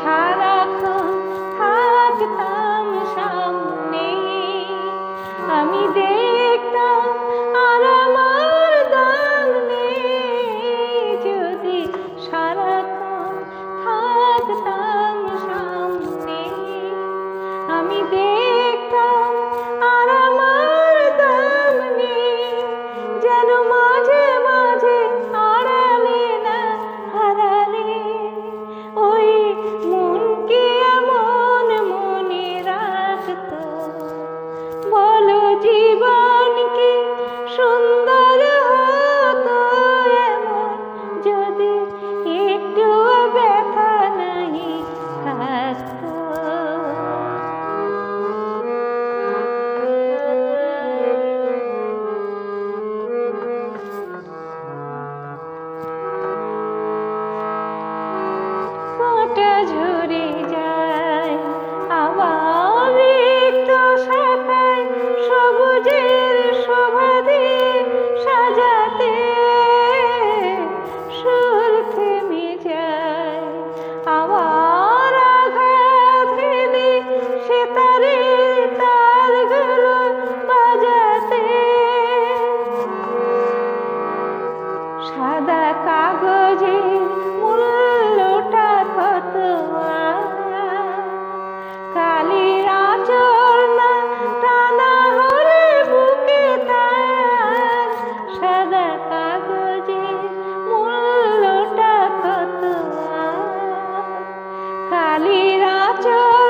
সারাক্ষণ থাকতাম সামনে, আমি দেখতাম আর আমার দাম নেই। যদি সারাক্ষণ থাকতাম সামনে, আমি দেখতাম আর আমার দাম নেই। যেন মাঝে মাঝে আড়ালে না হারালে ওই মনকে এমন মনে রাখতো। বলো জীবন কি সুন্দর হতো এমন, যদি একটু ব্যথা নাহি থাকতো। কাঁটা ঝরে যায় আবার রিক্ত শাখায়, সবুজের শোভা দিয়ে সাজাতে সুর থেমে যায়। আবার আঘাত হেলে সেতারে তারগুলো বাজাতে, সাদা কাগজের মূল্যটা কত কালির আঁচল না টানা হলে বুকে তার। সাদা কাগজের মূল্যটা কত কালির আঁচল